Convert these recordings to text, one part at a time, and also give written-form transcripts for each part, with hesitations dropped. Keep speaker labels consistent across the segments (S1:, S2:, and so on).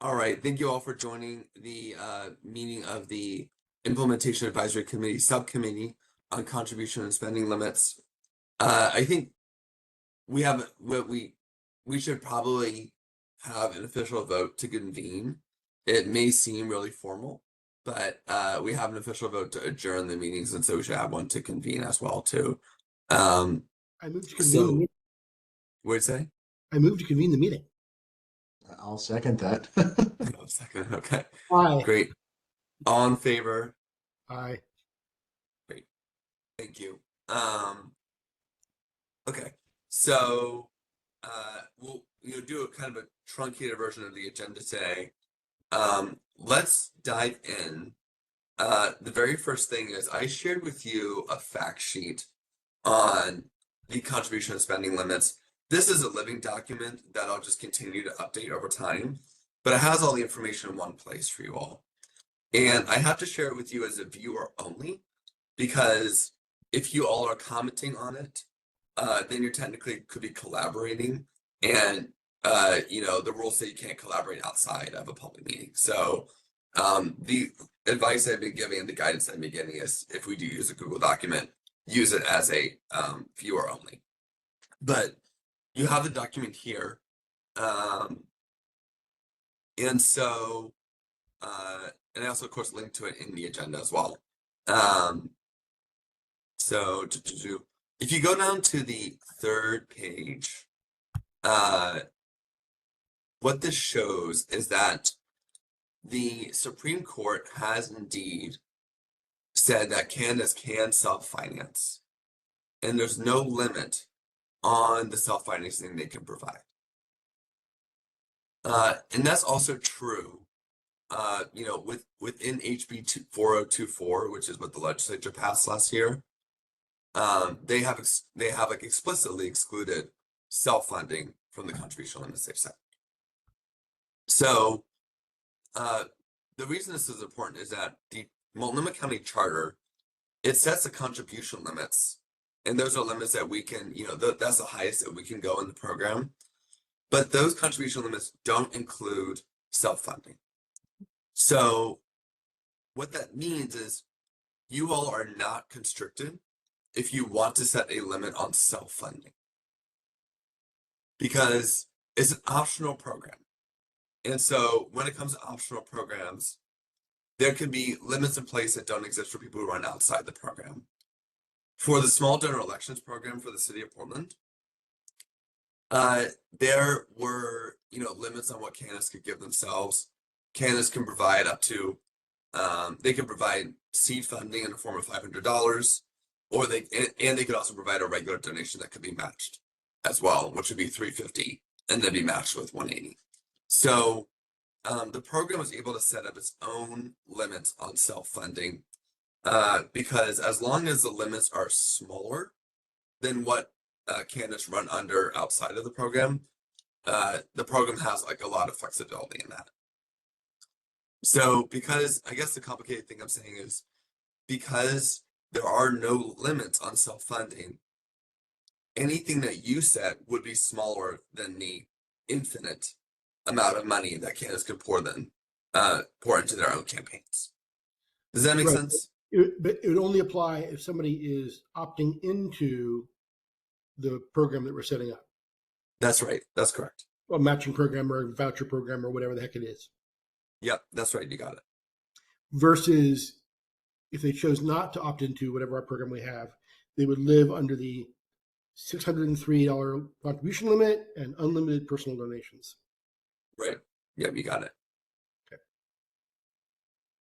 S1: All right, thank you all for joining the meeting of the Implementation Advisory Committee Subcommittee on Contribution and Spending Limits. I think we have what we should probably have an official vote to convene. It may seem really formal, but we have an official vote to adjourn the meetings, and so we should have one to convene as well too.
S2: I move to convene the
S1: So
S2: meeting.
S1: what'd you say?
S2: I move to convene the meeting.
S3: I'll second that.
S1: Oh, second. Okay,
S2: Aye.
S1: great. All in favor?
S2: Aye.
S1: Great. Thank you. Okay, so we'll do a kind of a truncated version of the agenda today. Let's dive in. The very first thing is I shared with you a fact sheet on the contribution and spending limits. This is a living document that I'll just continue to update over time, but it has all the information in one place for you all. And I have to share it with you as a viewer only, because if you all are commenting on it, then you're technically could be collaborating, and the rules say you can't collaborate outside of a public meeting. So the advice I've been giving and the guidance I've been getting is if we do use a Google document, use it as a viewer only. But you have the document here, and so and I also of course link to it in the agenda as well. So if you go down to the third page, what this shows is that the Supreme Court has indeed said that candidates can self-finance, and there's no limit on the self-financing they can provide. And that's also true, within HB 4024, which is what the legislature passed last year. They have explicitly excluded self-funding from the contribution limits they've set. So the reason this is important is that the Multnomah County Charter, it sets the contribution limits, and those are limits that we can, that's the highest that we can go in the program. But those contribution limits don't include self-funding. So what that means is you all are not constricted if you want to set a limit on self-funding, because it's an optional program. And so when it comes to optional programs, there can be limits in place that don't exist for people who run outside the program. For the small general elections program for the city of Portland, there were, limits on what candidates could give themselves. Candidates can provide up to, they can provide seed funding in the form of $500, or they could also provide a regular donation that could be matched as well, which would be $350, and then be matched with $180. So the program was able to set up its own limits on self-funding, because as long as the limits are smaller than what candidates run under outside of the program has like a lot of flexibility in that. So because I guess the complicated thing I'm saying is because there are no limits on self-funding, anything that you set would be smaller than the infinite amount of money that candidates can pour into their own campaigns. Does that make sense?
S2: But it would only apply if somebody is opting into the program that we're setting up.
S1: That's right. That's correct.
S2: A matching program or a voucher program or whatever the heck it is. Yep,
S1: that's right. You got it.
S2: Versus if they chose not to opt into whatever our program we have, they would live under the $603 contribution limit and unlimited personal donations.
S1: Right. Yep, you got it.
S2: Okay.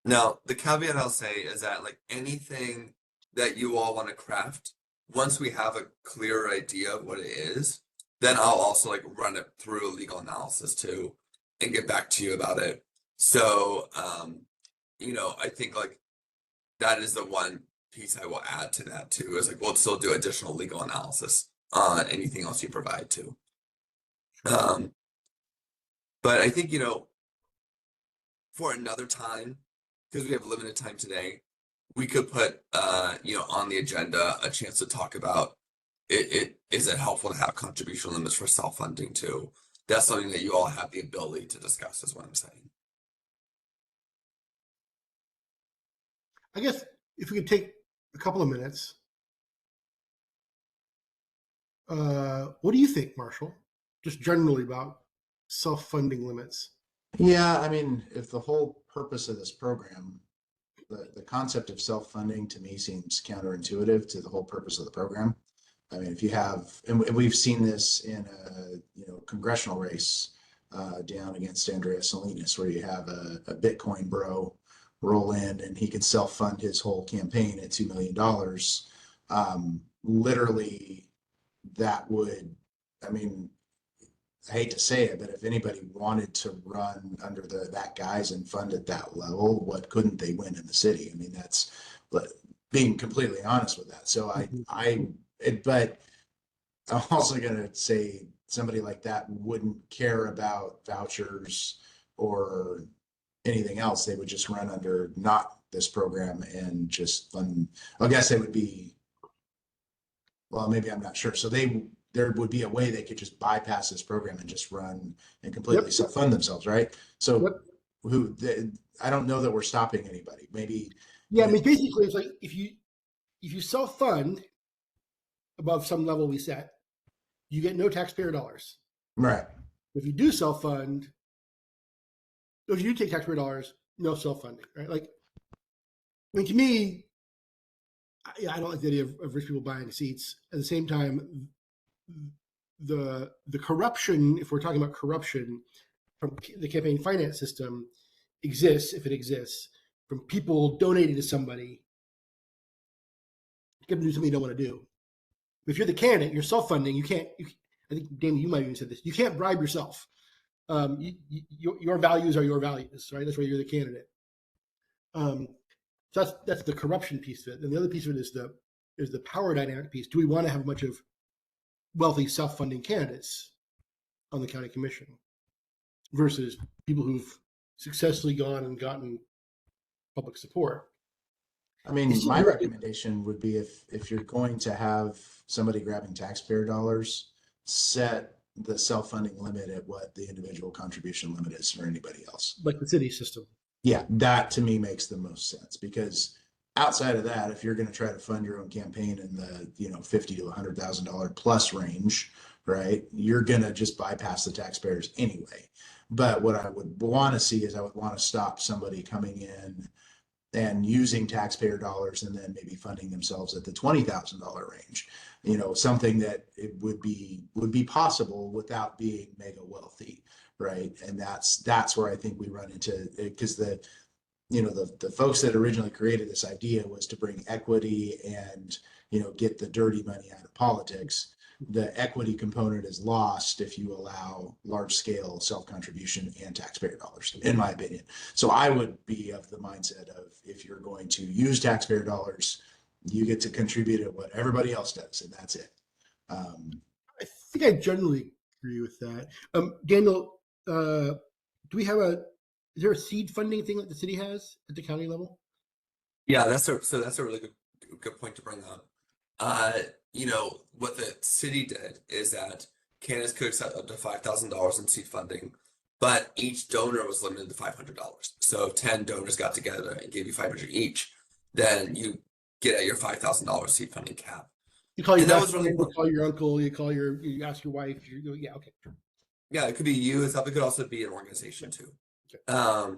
S1: Now, the caveat I'll say is that like anything that you all want to craft, once we have a clear idea of what it is, then I'll also like run it through a legal analysis too and get back to you about it. So, I think like that is the one piece I will add to that too, is like we'll still do additional legal analysis on anything else you provide too. But I think, for another time, because we have limited time today, we could put, on the agenda a chance to talk about is it helpful to have contribution limits for self-funding too? that's something that you all have the ability to discuss, is what I'm saying.
S2: I guess if we could take a couple of minutes, what do you think, Marshall? Just generally about self-funding limits.
S3: Yeah, I mean, if the whole purpose of this program, the concept of self-funding to me seems counterintuitive to the whole purpose of the program. I mean, if you have, and we've seen this in a congressional race down against Andrea Salinas, where you have a Bitcoin bro roll in and he can self-fund his whole campaign at $2 million. Literally, that would, I mean, I hate to say it, but if anybody wanted to run under that guise and fund at that level, what couldn't they win in the city? I mean, that's being completely honest with that. So but I'm also going to say somebody like that wouldn't care about vouchers or anything else. They would just run under not this program and just fund. I guess they would be, well, maybe I'm not sure. So there would be a way they could just bypass this program and just run and completely self-fund themselves, right? So I don't know that we're stopping anybody. Maybe.
S2: Yeah, I mean, basically, it's like if you self-fund above some level we set, you get no taxpayer dollars.
S3: Right.
S2: If you do self-fund, if you do take taxpayer dollars, no self-funding, right? Like, I mean, to me, I don't like the idea of rich people buying seats. At the same time, the corruption, if we're talking about corruption from the campaign finance system, exists, if it exists, from people donating to somebody, get them to do something you don't want to do. If you're the candidate, you're self-funding. You can't. I think, Damon, you might even said this. You can't bribe yourself. Your values are your values, right? That's why you're the candidate. So that's the corruption piece of it. And the other piece of it is the power dynamic piece. Do we want to have a bunch of wealthy self-funding candidates on the county commission versus people who've successfully gone and gotten public support?
S3: I mean, my recommendation would be if you're going to have somebody grabbing taxpayer dollars, set the self-funding limit at what the individual contribution limit is for anybody else.
S2: Like the city system.
S3: Yeah, that to me makes the most sense, because outside of that, if you're going to try to fund your own campaign in the $50,000 to $100,000 plus range, right, you're going to just bypass the taxpayers anyway. But what I would want to see is I would want to stop somebody coming in and using taxpayer dollars and then maybe funding themselves at the $20,000 range. Something that it would be possible without being mega wealthy, right? And that's where I think we run into, because the folks that originally created this idea was to bring equity and get the dirty money out of politics. The equity component is lost if you allow large scale self-contribution and taxpayer dollars, in my opinion. So I would be of the mindset of, if you're going to use taxpayer dollars, you get to contribute at what everybody else does, and that's it.
S2: I think I generally agree with that. Daniel, is there a seed funding thing that the city has at the county level?
S1: Yeah, that's a really good point to bring up. What the city did is that candidates could accept up to $5,000 in seed funding, but each donor was limited to $500. So if 10 donors got together and gave you $500 each, then you get at your $5,000 seed funding cap.
S2: You call your
S1: best friend,
S2: you call your uncle, you ask your wife. Yeah, okay.
S1: Yeah, it could be you itself. It could also be an organization too.
S2: Okay.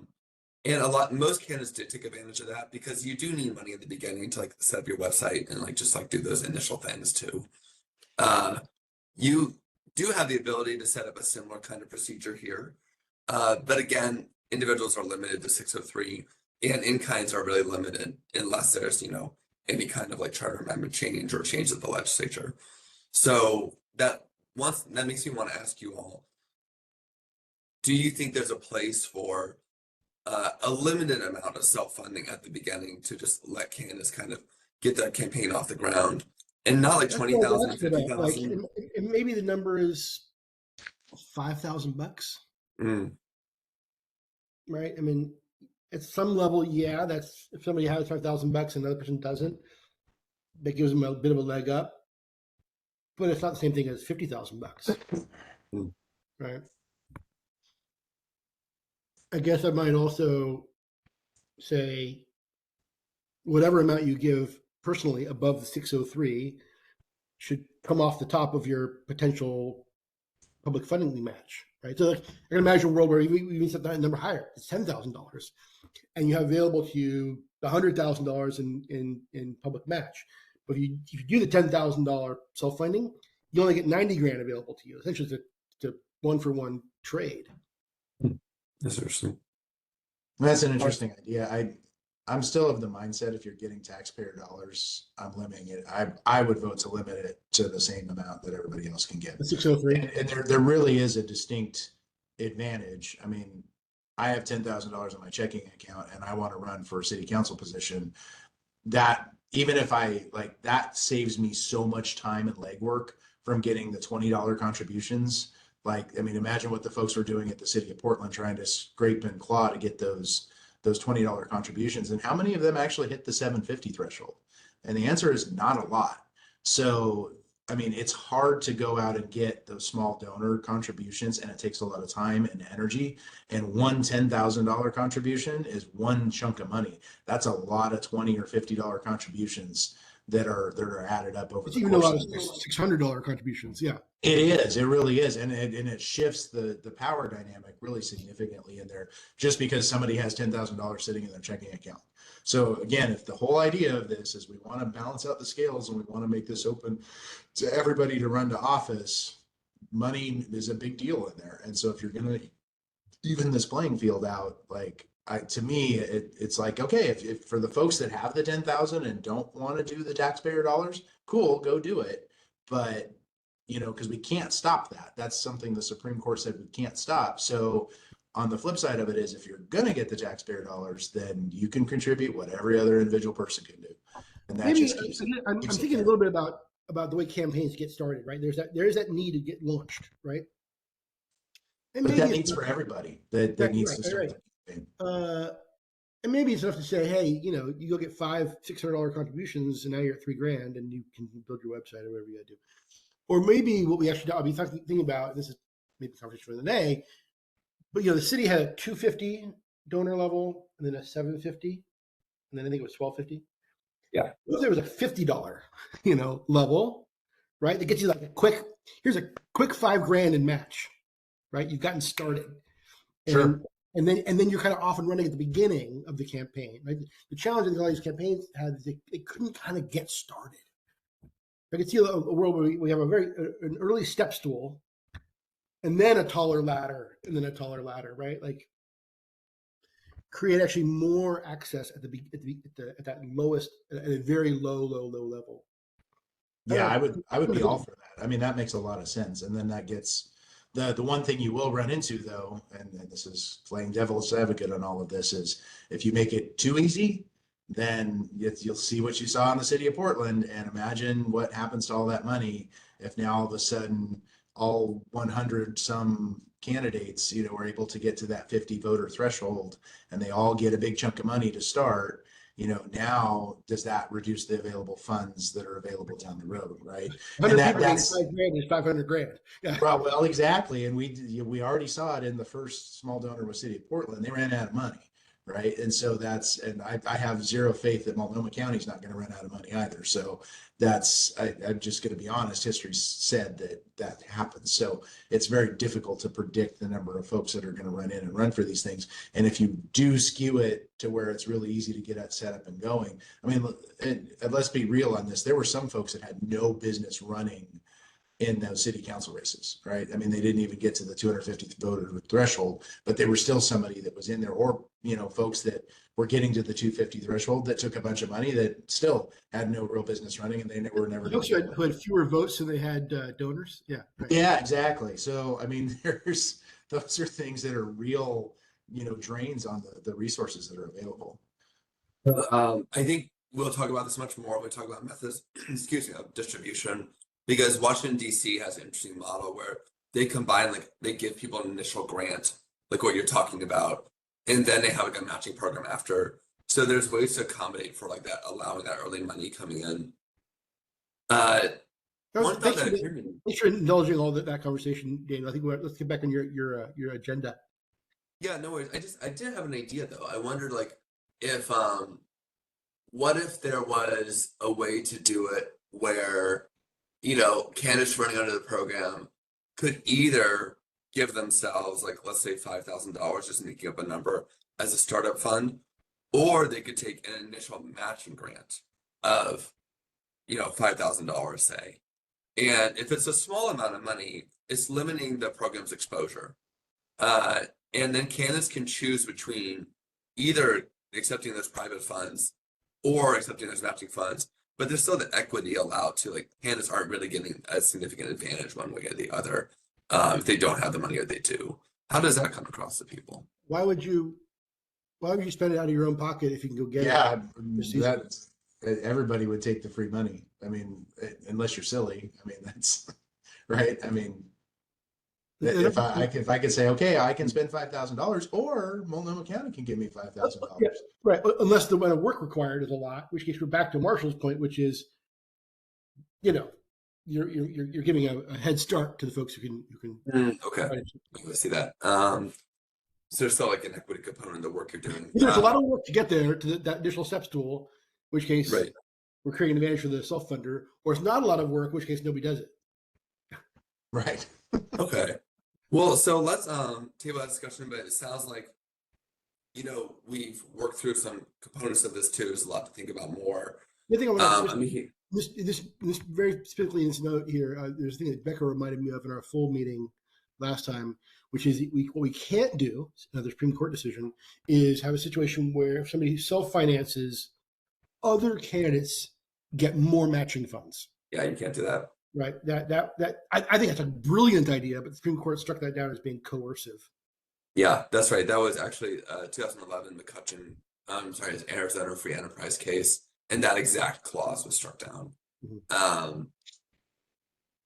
S1: And most candidates did take advantage of that, because you do need money at the beginning to set up your website and just do those initial things too. You do have the ability to set up a similar kind of procedure here. But again, individuals are limited to 603, and in-kinds are really limited unless there's, any kind of charter amendment change or change of the legislature. So that makes me want to ask you all, do you think there's a place for a limited amount of self-funding at the beginning to just let candidates kind of get their campaign off the ground, and not like 20,000 or 50,000?
S2: And maybe the number is $5,000. Right? I mean, at some level, yeah, that's, if somebody has $5,000 and another person doesn't, that gives them a bit of a leg up. But it's not the same thing as $50,000, right? I guess I might also say whatever amount you give personally above the 603 should come off the top of your potential public funding match, right? So like, I can imagine a world where we even set that number higher. It's $10,000, and you have available to you $100,000 in public match. But if you do the $10,000 self funding, you only get 90 grand available to you. Essentially, it's a one for one trade.
S1: That's interesting.
S3: That's an interesting idea. I'm still of the mindset if you're getting taxpayer dollars, I'm limiting it. I would vote to limit it to the same amount that everybody else can get.
S2: The 603.
S3: And there really is a distinct advantage. I mean, I have $10,000 in my checking account and I want to run for a city council position. That even if I like that saves me so much time and legwork from getting the $20 contributions. Like, I mean, imagine what the folks were doing at the city of Portland trying to scrape and claw to get those $20 contributions, and how many of them actually hit the 750 threshold? And the answer is not a lot. So, I mean, it's hard to go out and get those small donor contributions, and it takes a lot of time and energy. And one $10,000 contribution is one chunk of money. That's a lot of $20 or $50 contributions that are added up over
S2: It's
S3: the
S2: even a
S3: course
S2: lot of
S3: of the year.
S2: $600 contributions. Yeah.
S3: It is. It really is, and it shifts the power dynamic really significantly in there, just because somebody has $10,000 sitting in their checking account. So again, if the whole idea of this is we want to balance out the scales and we want to make this open to everybody to run to office, money is a big deal in there. And so if you're going to even this playing field out, like to me, it's like, okay, if for the folks that have the 10,000 and don't want to do the taxpayer dollars, cool, go do it. But because we can't stop that. That's something the Supreme Court said we can't stop. So on the flip side of it is if you're going to get the taxpayer dollars, then you can contribute what every other individual person can do. And that
S2: Maybe
S3: just keeps
S2: I'm
S3: keeps it
S2: thinking a
S3: fair.
S2: little bit about the way campaigns get started, right? There is that need to get launched, right? And
S3: But
S2: maybe
S3: that
S2: it's
S3: needs for everybody that
S2: right,
S3: needs
S2: right,
S3: to
S2: right,
S3: start
S2: right.
S3: that campaign.
S2: And maybe it's enough to say, hey, you go get $500-$600 contributions, and now you're at $3,000, and you can build your website or whatever you got to do. Or maybe what we actually I'll be thinking about, this is maybe a conversation for the day, but the city had a 250 donor level, and then a 750, and then I think it was 1250.
S1: Yeah.
S2: What if there was a $50, level, right? That gets you like here's a quick $5,000 in match, right? You've gotten started.
S3: Sure.
S2: And then you're kind of off and running at the beginning of the campaign, right? The challenge that all these campaigns had is they couldn't kind of get started. I could see a world where we have an early step stool, and then a taller ladder, and then a taller ladder, right? Like create actually more access at that lowest, at a very low level.
S3: Yeah, I would be all for that. I mean, that makes a lot of sense. And then that gets the one thing you will run into though, and this is playing devil's advocate on all of this, is if you make it too easy, then you'll see what you saw in the city of Portland, and imagine what happens to all that money if now all of a sudden all 100 some candidates, are able to get to that 50 voter threshold, and they all get a big chunk of money to start. Now does that reduce the available funds that are available down the road, right?
S2: 100
S3: And
S2: people
S3: that's
S2: $5,000 is $500,000. Yeah.
S3: well, exactly. And we already saw it in the first small donor with City of Portland. They ran out of money, right? And so and I have zero faith that Multnomah County is not going to run out of money either. So I'm just going to be honest. History said that happens. So it's very difficult to predict the number of folks that are going to run in and run for these things. And if you do skew it to where it's really easy to get it set up and going, I mean, and let's be real on this. There were some folks that had no business running in those city council races, right? I mean, they didn't even get to the 250th voter threshold, but they were still somebody that was in there, or folks that were getting to the 250 threshold that took a bunch of money that still had no real business running, and they were never.
S2: Folks who had fewer votes than they had donors. Yeah. Right.
S3: Yeah, exactly. So I mean, those are things that are real, drains on the resources that are available.
S1: I think we'll talk about this much more when we talk about methods, excuse me, of distribution, because Washington, D.C. has an interesting model where they combine, like they give people an initial grant, like what you're talking about, and then they have like a matching program after. So there's ways to accommodate for like that, allowing that early money coming in. One thought that occurred to me.
S2: Thanks for indulging all that conversation, Daniel. I think let's get back on your agenda.
S1: Yeah, no worries. I did have an idea though. I wondered like if what if there was a way to do it where, candidates running under the program could either give themselves like let's say $5,000, just making up a number, as a startup fund, or they could take an initial matching grant of, $5,000, say. And if it's a small amount of money, it's limiting the program's exposure. Uh, and then candidates can choose between either accepting those private funds or accepting those matching funds, but there's still the equity allowed to, like, candidates aren't really getting a significant advantage one way or the other, if they don't have the money or they do. How does that come across to people?
S2: Why would you? Why would you spend it out of your own pocket if you can go get
S3: Yeah,
S2: it?
S3: that's everybody would take the free money. I mean, unless you're silly. I mean, that's right. I mean, if I could say, okay, I can spend $5,000, or Multnomah County can give me
S2: Yeah,
S3: $5,000.
S2: right. Unless the amount of work required is a lot, which case we're back to Marshall's point, which is, you know, you're giving a head start to the folks who can.
S1: Okay, I see that. So there's still like an equity component in the work you're doing.
S2: There's a lot of work to get there to that initial steps tool, which case
S1: Right.
S2: we're creating an advantage for the self funder, or it's not a lot of work, which case nobody does it.
S3: Right.
S1: Okay. Well, so let's table that discussion, but it sounds like, we've worked through some components of this too. There's a lot to think about more.
S2: The thing I want
S1: I mean,
S2: this very specifically in this note here, there's a thing that Becca reminded me of in our full meeting last time, which is what we can't do, another Supreme Court decision, is have a situation where if somebody self-finances, other candidates get more matching funds.
S1: yeah, you can't do that.
S2: Right. I think that's a brilliant idea, but the Supreme Court struck that down as being coercive.
S1: Yeah, that's right. That was actually 2011 McCutcheon, sorry, it's Arizona Free Enterprise case, and that exact clause was struck down.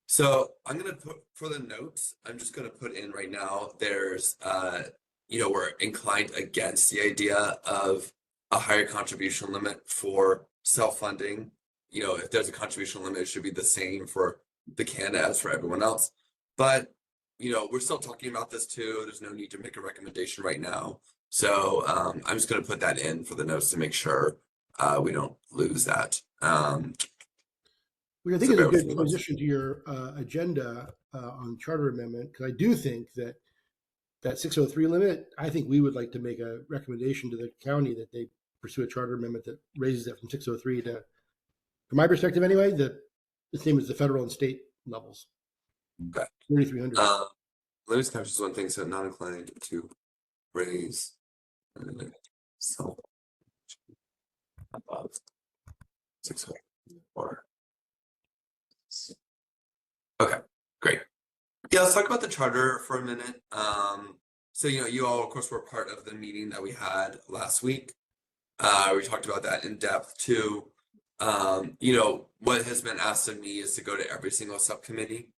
S1: So I'm gonna put for the notes, I'm just gonna put in right now, there's we're inclined against the idea of a higher contribution limit for self-funding. If there's a contribution limit, it should be the same for the candidate as for everyone else. But we're still talking about this too. There's no need to make a recommendation right now. So I'm just gonna put that in for the notes to make sure we don't lose that.
S2: Which I think
S1: So
S2: is a
S1: bear with
S2: good
S1: me.
S2: transition to your agenda on charter amendment, because I do think that 603 limit, I think we would like to make a recommendation to the county that they pursue a charter amendment that raises it from 603 to, from my perspective anyway, the same as the federal and state levels.
S1: Okay.
S2: 3,300.
S1: Let me just capture this one thing. So not inclined to raise so above 604. Okay, great. Yeah, let's talk about the charter for a minute. So you all, of course, were part of the meeting that we had last week. We talked about that in depth too. What has been asked of me is to go to every single subcommittee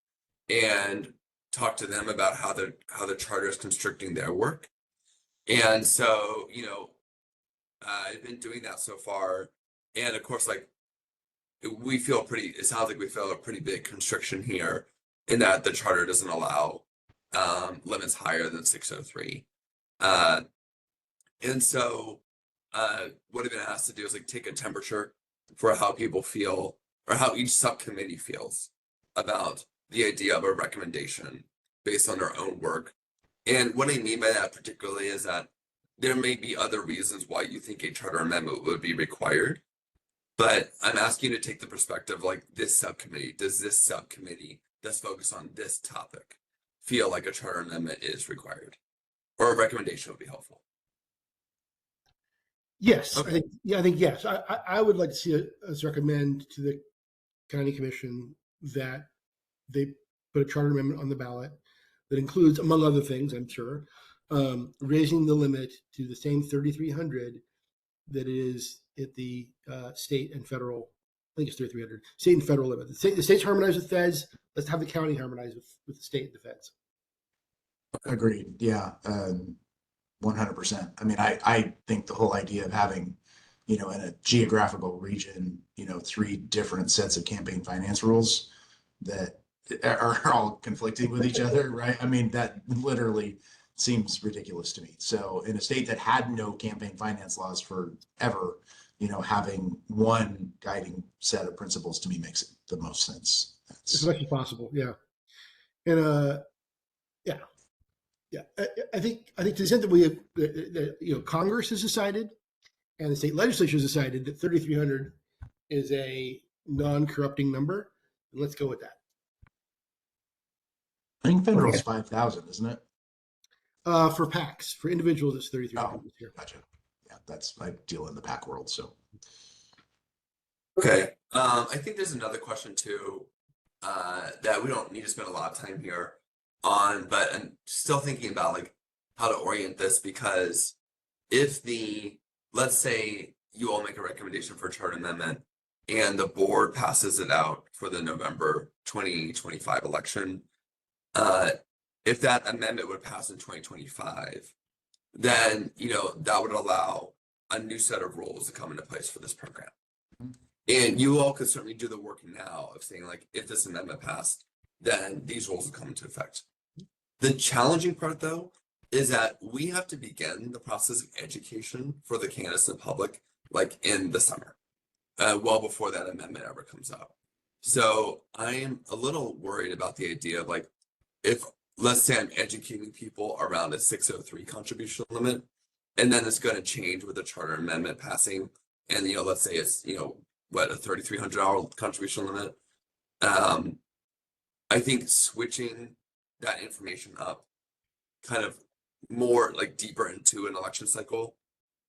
S1: and talk to them about how the charter is constricting their work. And so, I've been doing that so far. And of course, like it sounds like we feel a pretty big constriction here in that the charter doesn't allow limits higher than 603. And so what I've been asked to do is like take a temperature for how people feel or how each subcommittee feels about the idea of a recommendation based on their own work. And what I mean by that particularly is that there may be other reasons why you think a charter amendment would be required, but I'm asking you to take the perspective like this subcommittee. Does this subcommittee that's focused on this topic feel like a charter amendment is required, or a recommendation would be helpful?
S2: Yes,
S1: Okay.
S2: I think yes. I would like to see us recommend to the county commission that they put a charter amendment on the ballot that includes, among other things, I'm sure, raising the limit to the same 3,300 that is at the state and federal. I think it's 3,300 state and federal limit. The state's harmonized with feds. Let's have the county harmonize with the state and the feds.
S3: Agreed. Yeah. 100%. I mean, I think the whole idea of having, in a geographical region, 3 different sets of campaign finance rules that are all conflicting with each other, right? I mean, that literally seems ridiculous to me. So in a state that had no campaign finance laws forever, having one guiding set of principles to me makes the most sense.
S2: As much as possible. Yeah. And yeah, yeah. I think to the extent that we have, Congress has decided and the state legislature has decided that 3,300 is a non-corrupting number, and let's go with that.
S3: I think federal's 5,000, isn't it?
S2: For PACs, for individuals, it's 3,300
S3: Oh,
S2: this year.
S3: gotcha. Yeah, I deal in the PAC world, so.
S1: Okay. I think there's another question too, that we don't need to spend a lot of time here on, but I'm still thinking about like how to orient this, because if let's say you all make a recommendation for a charter amendment and the board passes it out for the November 2025 election, if that amendment would pass in 2025, then that would allow a new set of rules to come into place for this program. And you all could certainly do the work now of saying, like, if this amendment passed, then these rules will come into effect. The challenging part, though, is that we have to begin the process of education for the candidates and public, like in the summer, well before that amendment ever comes out. So I am a little worried about the idea of, like, if, let's say I'm educating people around a 603 contribution limit, and then it's going to change with the charter amendment passing, and let's say it's what, a $3,300 contribution limit. I think switching that information up kind of more like deeper into an election cycle,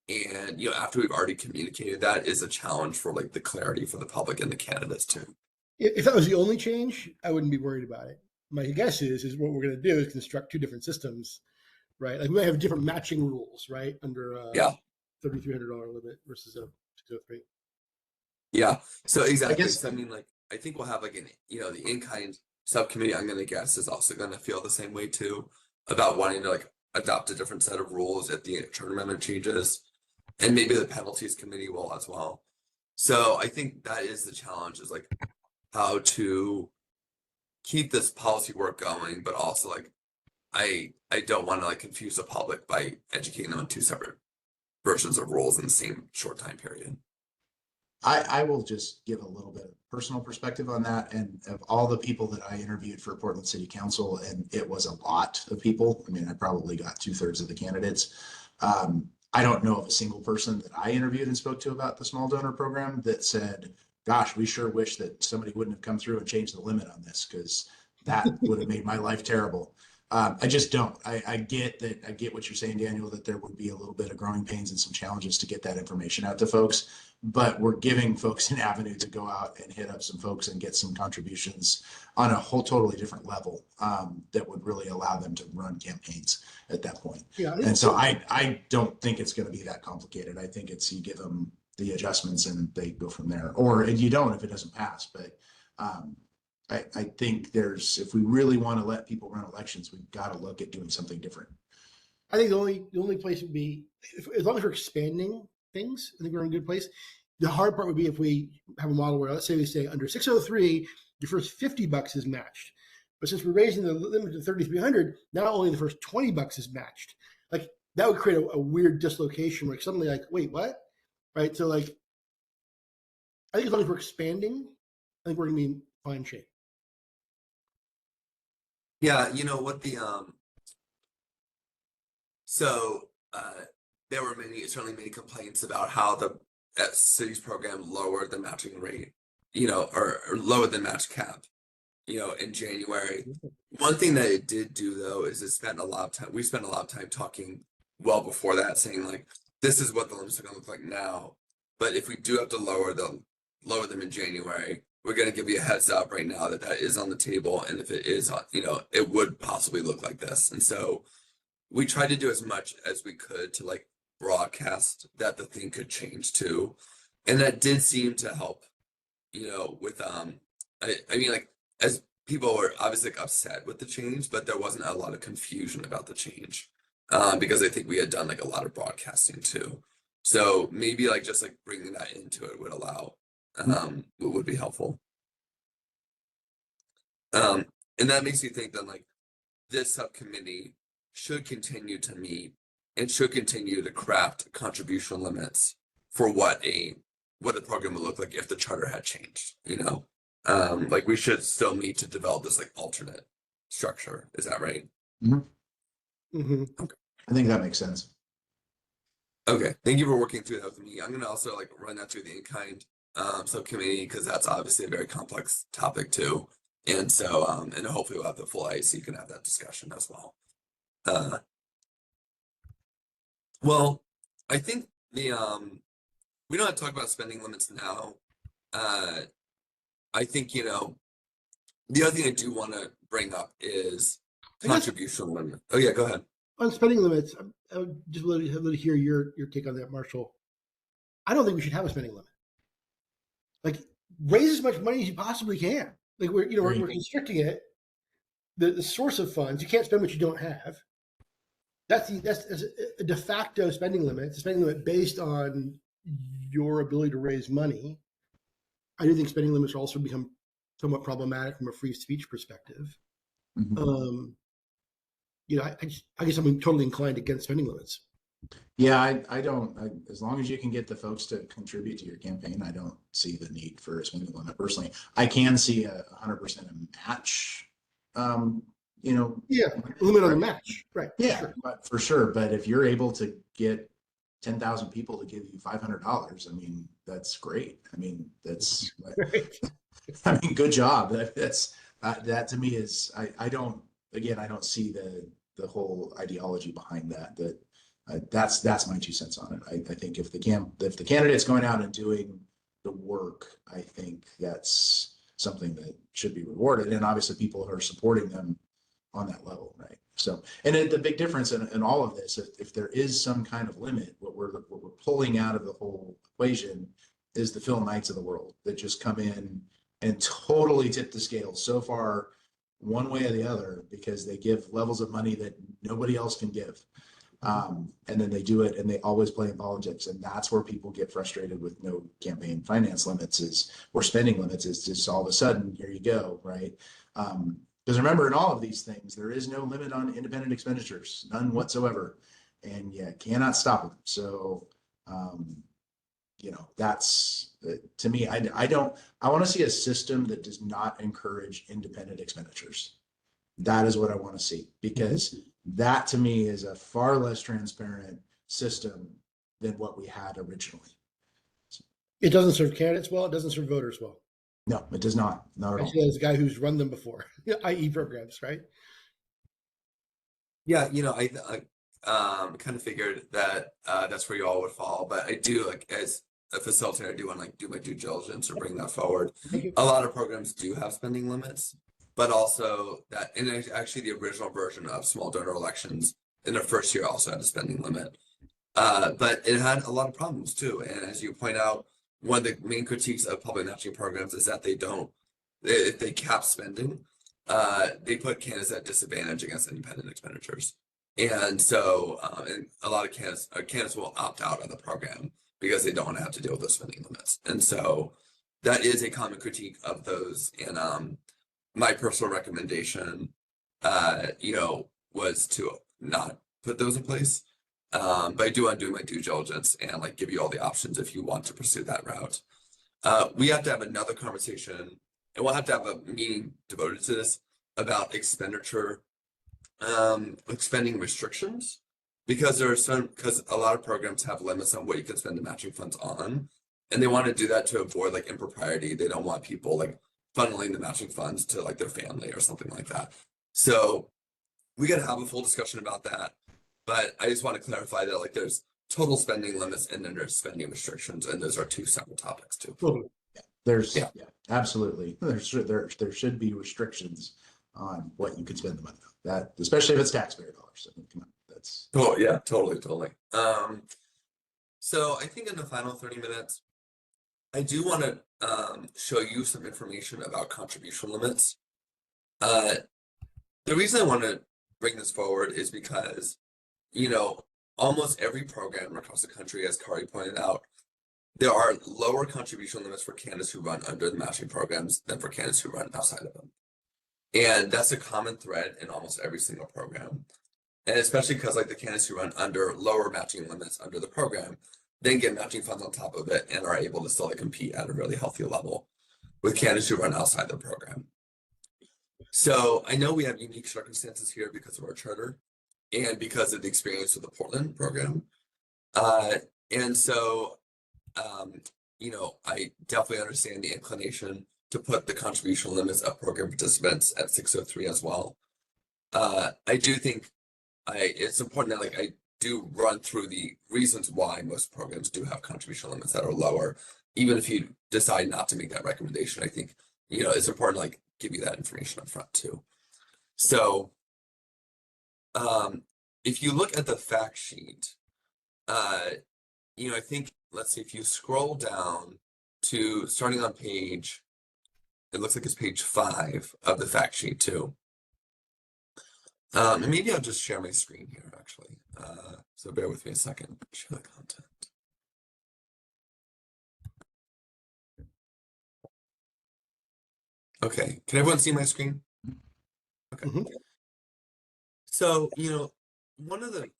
S1: and after we've already communicated, that is a challenge for like the clarity for the public and the candidates too.
S2: If that was the only change, I wouldn't be worried about it. My guess is what we're going to do is construct two different systems, right? Like we might have different matching rules, right? Under $3,300 limit versus a 603.
S1: Yeah. So exactly.
S3: I guess,
S1: so, I mean, like, I think we'll have like the in-kind subcommittee, I'm going to guess, is also going to feel the same way too, about wanting to like adopt a different set of rules if the charter amendment changes, and maybe the penalties committee will as well. So I think that is the challenge, is like how to keep this policy work going, but also like I don't want to like confuse the public by educating them on two separate versions of rules in the same short time period.
S3: I will just give a little bit of personal perspective on that. And of all the people that I interviewed for Portland City Council, and it was a lot of people, I mean, I probably got 2/3 of the candidates. I don't know of a single person that I interviewed and spoke to about the small donor program that said, gosh, we sure wish that somebody wouldn't have come through and changed the limit on this, because that would have made my life terrible. I just don't. I get that. I get what you're saying, Daniel, that there would be a little bit of growing pains and some challenges to get that information out to folks. But we're giving folks an avenue to go out and hit up some folks and get some contributions on a whole totally different level, that would really allow them to run campaigns at that point.
S2: Yeah,
S3: and so I don't think it's going to be that complicated. I think it's you give them the adjustments and they go from there, or you don't if it doesn't pass. But I think if we really want to let people run elections, we've got to look at doing something different.
S2: I think the only place would be, as long as we're expanding things, I think we're in a good place. The hard part would be if we have a model where, let's say we say under 603, your first $50 is matched. But since we're raising the limit to 3,300, now only the first $20 is matched. Like that would create a weird dislocation where suddenly like, wait, what? Right. So like, I think as long as we're expanding, I think we're going to be in fine shape.
S1: Yeah, what there were certainly many complaints about how the city's program lowered the matching rate, or lowered the match cap, in January. One thing that it did do though is we spent a lot of time talking well before that, saying like, this is what the limits are going to look like now, but if we do have to lower them in January, we're going to give you a heads up right now that is on the table, and if it is, it would possibly look like this. And so we tried to do as much as we could to like broadcast that the thing could change too, and that did seem to help, with I mean, like, as people were obviously like upset with the change, but there wasn't a lot of confusion about the change, because I think we had done like a lot of broadcasting too. So maybe like just like bringing that into it would allow, would be helpful. And that makes me think then like this subcommittee should continue to meet and should continue to craft contribution limits for what the program would look like if the charter had changed, you know? Like we should still meet to develop this like alternate structure. Is that right?
S2: Mm-hmm.
S3: I think that makes sense.
S1: Okay, thank you for working through that with me. I'm gonna also like run that through the in-kind subcommittee because that's obviously a very complex topic too. And so and hopefully we'll have the full IEC can have that discussion as well. Well, I think the we don't have to talk about spending limits now. I think, you know, the other thing I do want to bring up is
S2: I guess-
S1: contribution limit. Oh yeah, go ahead.
S2: On spending limits, I would just love to hear your take on that, Marshall. I don't think we should have a spending limit. Like, raise as much money as you possibly can. Like we're constricting it. The source of funds, you can't spend what you don't have. That's a de facto spending limit. It's a spending limit based on your ability to raise money. I do think spending limits also become somewhat problematic from a free speech perspective.
S3: Mhm.
S2: You know, I guess I'm totally inclined against spending limits.
S3: Yeah, I don't. As long as you can get the folks to contribute to your campaign, I don't see the need for a spending limit personally. I can see a 100% a match. You know.
S2: Yeah, limit on the match, right?
S3: Yeah,
S2: Sure.
S3: but for sure. But if you're able to get 10,000 people to give you $500, I mean, that's great. I mean, that's. I mean, good job. That to me is. I don't. Again, I don't see the whole ideology behind that. That's my 2 cents on it. I think if the candidate's going out and doing the work, I think that's something that should be rewarded, and obviously people are supporting them on that level, right? So, and the big difference in all of this, if there is some kind of limit, what we're pulling out of the whole equation is the Phil Knights of the world that just come in and totally tip the scale so far one way or the other because they give levels of money that nobody else can give. And then they do it and they always play in politics. And that's where people get frustrated with no campaign finance limits or spending limits is just all of a sudden, here you go, right? Because remember, in all of these things, there is no limit on independent expenditures, none whatsoever. And you cannot stop them. So, you know, that's to me, I want to see a system that does not encourage independent expenditures. That is what I want to see because that to me is a far less transparent system than what we had originally.
S2: It doesn't serve candidates well. It doesn't serve voters well.
S3: No, it does not. Not at all.
S2: Actually, as a guy who's run them before, i.e. programs, right?
S1: Yeah, you know, I kind of figured that that's where you all would fall, but I do like as a facilitator, I do want to like do my due diligence or bring that forward. A lot of programs do have spending limits, but also that, and actually the original version of small donor elections in the first year also had a spending limit. But it had a lot of problems too. And as you point out, one of the main critiques of public matching programs is that if they cap spending, they put candidates at disadvantage against independent expenditures. And so, and a lot of candidates will opt out of the program because they don't want to have to deal with those spending limits. And so that is a common critique of those. And my personal recommendation, you know, was to not put those in place. But I do want to do my due diligence and like give you all the options if you want to pursue that route. We have to have another conversation, and we'll have to have a meeting devoted to this about expenditure, spending restrictions, because because a lot of programs have limits on what you can spend the matching funds on, and they want to do that to avoid like impropriety. They don't want people like funneling the matching funds to like their family or something like that. So we got to have a full discussion about that. But I just want to clarify that like there's total spending limits and then there's spending restrictions, and those are two separate topics too.
S2: Totally.
S3: Yeah, absolutely. There should be restrictions on what you can spend the money on. That, especially if it's taxpayer dollars. I mean, come on, that's.
S1: Oh yeah, totally. So I think in the final 30 minutes, I do want to show you some information about contribution limits. The reason I want to bring this forward is because, you know, almost every program across the country, as Kari pointed out, there are lower contribution limits for candidates who run under the matching programs than for candidates who run outside of them. And that's a common thread in almost every single program. And especially because like the candidates who run under lower matching limits under the program, then get matching funds on top of it and are able to still like, compete at a really healthy level with candidates who run outside the program. So I know we have unique circumstances here because of our charter and because of the experience with the Portland program. And so, you know, I definitely understand the inclination to put the contribution limits of program participants at 603 as well. I do think it's important that like I do run through the reasons why most programs do have contribution limits that are lower, even if you decide not to make that recommendation. I think, you know, it's important to like give you that information up front too. So if you look at the fact sheet, you know, I think, let's see, if you scroll down to starting on page, it looks like it's page 5 of the fact sheet too. And maybe I'll just share my screen here actually. So bear with me a second, share the content. Okay, can everyone see my screen? Okay.
S2: Mhm.
S1: So, you know, one of the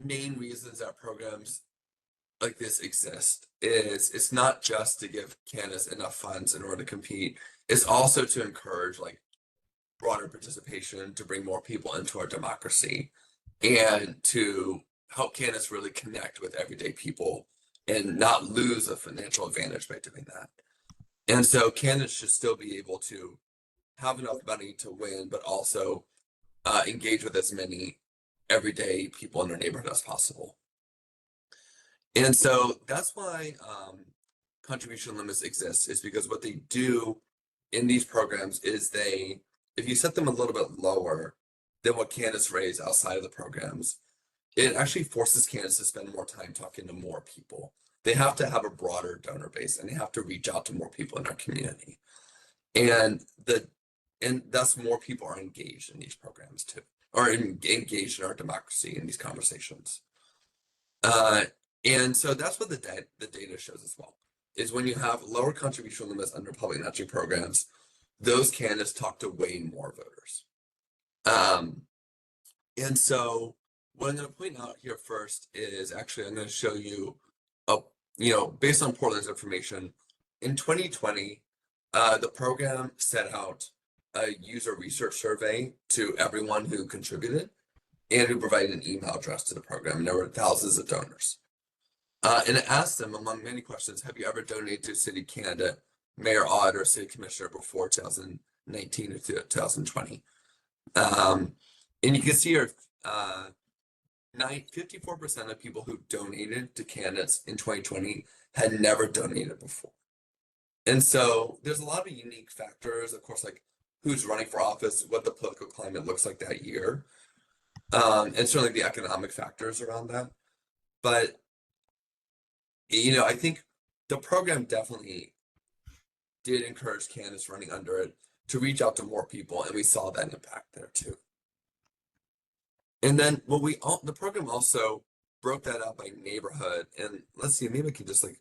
S1: main reasons that programs like this exist is it's not just to give candidates enough funds in order to compete, it's also to encourage like broader participation, to bring more people into our democracy, and to help candidates really connect with everyday people and not lose a financial advantage by doing that. And so candidates should still be able to have enough money to win, but also engage with as many everyday people in their neighborhood as possible. And so that's why contribution limits exist, is because what they do in these programs is they, if you set them a little bit lower than what candidates raise outside of the programs, it actually forces candidates to spend more time talking to more people. They have to have a broader donor base and they have to reach out to more people in our community. And thus more people are engaged in these programs too, or engaged in our democracy in these conversations. And so that's what the data shows as well, is when you have lower contribution limits under public matching programs, those candidates talk to way more voters. And so what I'm going to point out here first is actually I'm going to show you, you know, based on Portland's information, in 2020, the program set out a user research survey to everyone who contributed and who provided an email address to the program. And there were thousands of donors. And it asked them, among many questions, have you ever donated to a city candidate, mayor, odd, or city commissioner before 2019 or 2020? And you can see here, 54% of people who donated to candidates in 2020 had never donated before. And so there's a lot of unique factors, of course, like who's running for office, what the political climate looks like that year, and certainly the economic factors around that. But, you know, I think the program definitely did encourage candidates running under it to reach out to more people, and we saw that impact there too. And then the program also broke that out by neighborhood, and let's see, maybe I can just like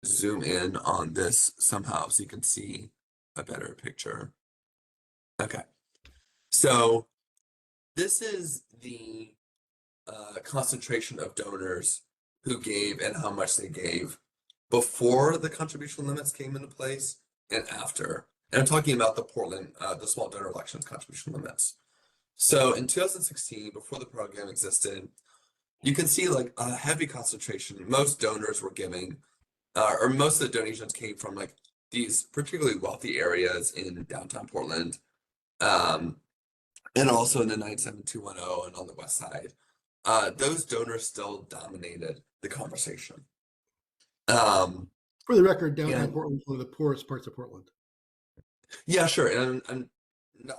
S1: zoom in on this somehow so you can see a better picture. Okay, so this is the concentration of donors who gave and how much they gave before the contribution limits came into place and after. And I'm talking about the Portland, the small donor elections contribution limits. So in 2016, before the program existed, you can see like a heavy concentration. Most donors were giving, or most of the donations came from like these particularly wealthy areas in downtown Portland, and also in the 97210 and on the west side. Those donors still dominated the conversation.
S2: For the record, downtown
S1: and-
S2: Portland is one of the poorest parts of Portland.
S1: Yeah, sure. And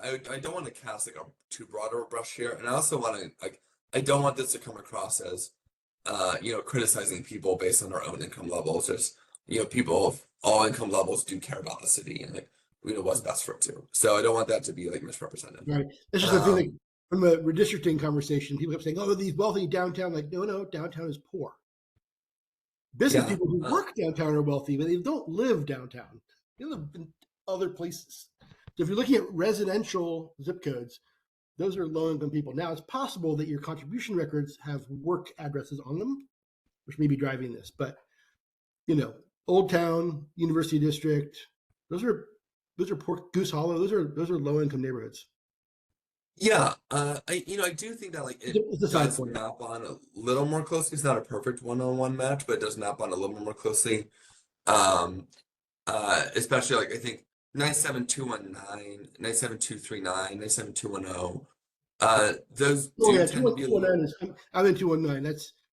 S1: I don't want to cast like a too broad of a brush here, and I also want to like I don't want this to come across as you know, criticizing people based on their own income levels. There's, you know, people of all income levels do care about the city and like, you know, what's best for it too. So I don't want that to be like misrepresented.
S2: Right. It's just the thing, like, from a redistricting conversation, people kept saying, "Oh, these wealthy downtown." Like, no, downtown is poor. Business
S1: Yeah,
S2: people who work downtown are wealthy, but they don't live downtown. They live in other places. So if you're looking at residential zip codes, those are low-income people. Now, it's possible that your contribution records have work addresses on them, which may be driving this. But, Old Town, University District, those are Goose Hollow. Those are low-income neighborhoods.
S1: Yeah, I do think that like it
S2: It's a side
S1: does
S2: point.
S1: map on a little more closely. It's not a perfect one-on-one match, but it does map on a little more closely. Um, Especially like I think 97219, 97239, 97210. Those
S2: Oh
S1: do
S2: yeah,
S1: tend to be a little.
S2: 219 is I'm in 219.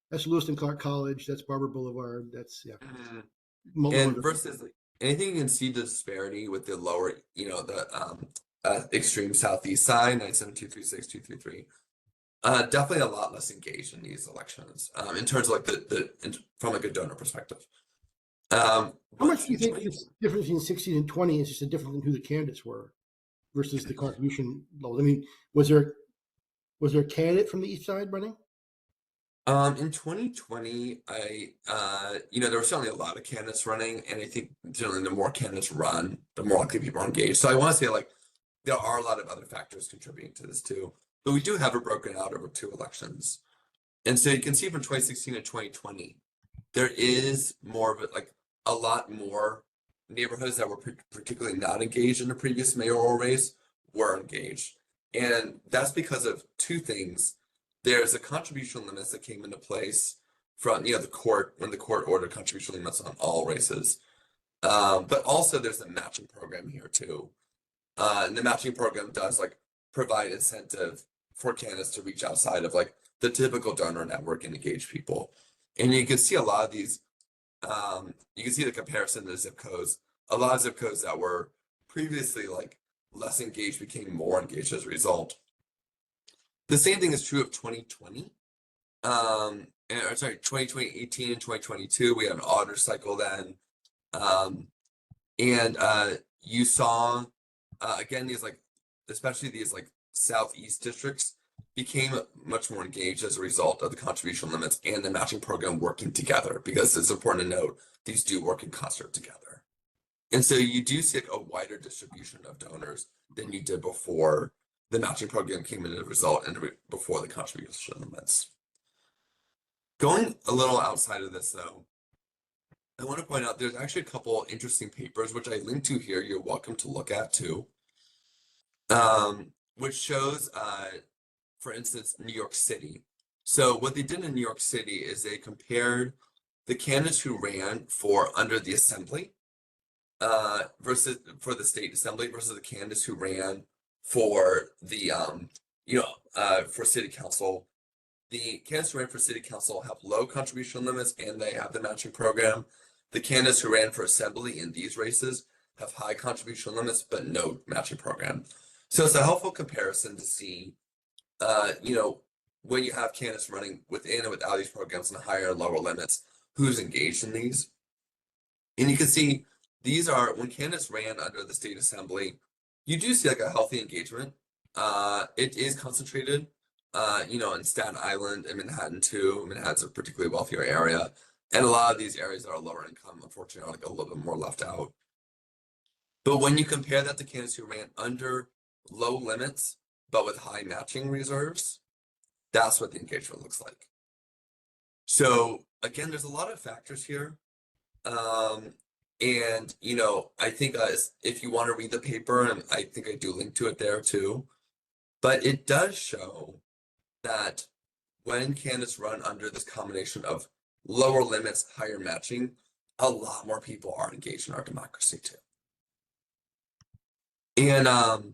S2: That's Lewis and Clark College. That's Barber Boulevard. That's
S1: Mhm.
S2: multiple.
S1: And versus like anything you can see the disparity with the lower, the extreme southeast side, 97236, 233. Definitely a lot less engaged in these elections, in terms of like from like a donor perspective.
S2: How much
S1: But
S2: do you
S1: in
S2: think the difference between 16 and 20 is just a difference in who the candidates were versus the contribution levels? I mean, was there a candidate from the east side running?
S1: In 2020, there were certainly a lot of candidates running, and I think generally the more candidates run, the more likely people are engaged. So I want to say like there are a lot of other factors contributing to this too, but we do have it broken out over 2 elections. And so you can see from 2016 to 2020, there is more of it, like a lot more neighborhoods that were particularly not engaged in the previous mayoral race were engaged. And that's because of two things. There's a contribution limits that came into place from, the court, when the court ordered contribution limits on all races. But also there's a matching program here too. And the matching program does like provide incentive for candidates to reach outside of like the typical donor network and engage people. And you can see a lot of these, you can see the comparison to zip codes. A lot of zip codes that were previously like less engaged became more engaged as a result. The same thing is true of 2020. Sorry, 2018 and 2022. We had an auditor cycle then. And you saw again these like especially these like southeast districts became much more engaged as a result of the contribution limits and the matching program working together, because it's important to note these do work in concert together. And so you do see like a wider distribution of donors than you did before the matching program came into the result and before the contribution limits. Going a little outside of this though, I want to point out there's actually a couple interesting papers which I linked to here. You're welcome to look at too, which shows, for instance, New York City. So what they did in New York City is they compared the candidates who ran for under the assembly versus for the state assembly versus the candidates who ran for the for city council. The candidates who ran for city council have low contribution limits and they have the matching program. The candidates who ran for assembly in these races have high contribution limits but no matching program. So it's a helpful comparison to see, when you have candidates running within and without these programs and higher and lower limits, who's engaged in these. And you can see these are when candidates ran under the state assembly, you do see like a healthy engagement. It is concentrated, in Staten Island and Manhattan too. Manhattan's a particularly wealthier area. And a lot of these areas that are lower income, unfortunately, are like a little bit more left out. But when you compare that to candidates who ran under low limits, but with high matching reserves, that's what the engagement looks like. So again, there's a lot of factors here. And I think if you want to read the paper, and I think I do link to it there too, but it does show that when candidates run under this combination of lower limits, higher matching, a lot more people are engaged in our democracy too. And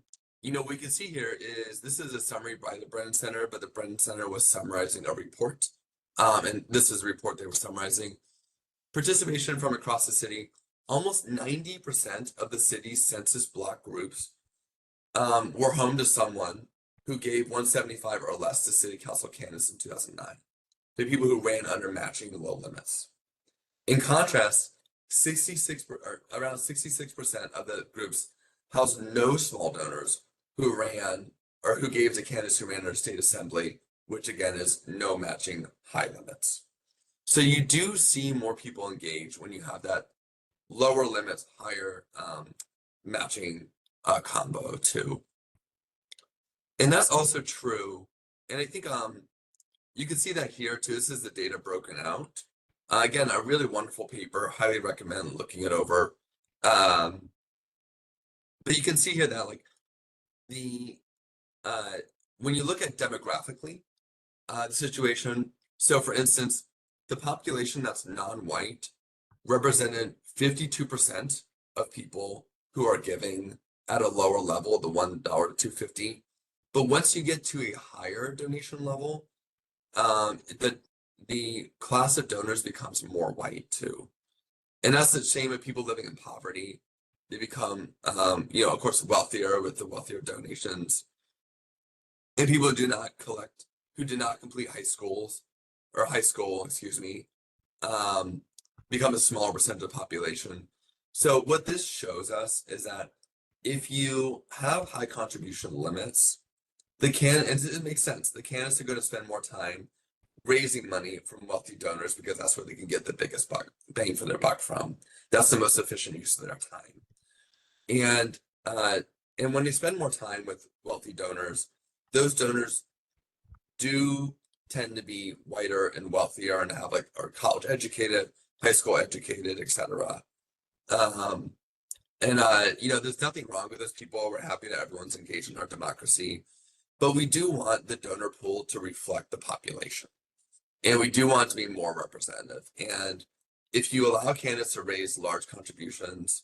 S1: we can see here is this is a summary by the Brennan Center, but the Brennan Center was summarizing a report. And this is a report they were summarizing. Participation from across the city, almost 90% of the city's census block groups were home to someone who gave 175 or less to city council candidates in 2009. The people who ran under matching low limits. In contrast, around 66% of the groups housed no small donors who ran or who gave to candidates who ran under state assembly, which again is no matching high limits. So you do see more people engaged when you have that lower limits, higher matching combo too. And that's also true. And I think you can see that here too. This is the data broken out. Again, a really wonderful paper. Highly recommend looking it over. Um, but you can see here that like the when you look at demographically the situation. So for instance, the population that's non-white represented 52% of people who are giving at a lower level, the $1 to 250. But once you get to a higher donation level, the class of donors becomes more white too. And that's the shame of people living in poverty. They become, of course, wealthier with the wealthier donations. And people who do not complete high school, excuse me, become a smaller percentage of the population. So what this shows us is that if you have high contribution limits, and it makes sense, the candidates are going to spend more time raising money from wealthy donors because that's where they can get the biggest bang for their buck from. That's the most efficient use of their time. And when they spend more time with wealthy donors, those donors do tend to be whiter and wealthier and are college educated, high school educated, etc. There's nothing wrong with those people. We're happy that everyone's engaged in our democracy, but we do want the donor pool to reflect the population, and we do want it to be more representative. And if you allow candidates to raise large contributions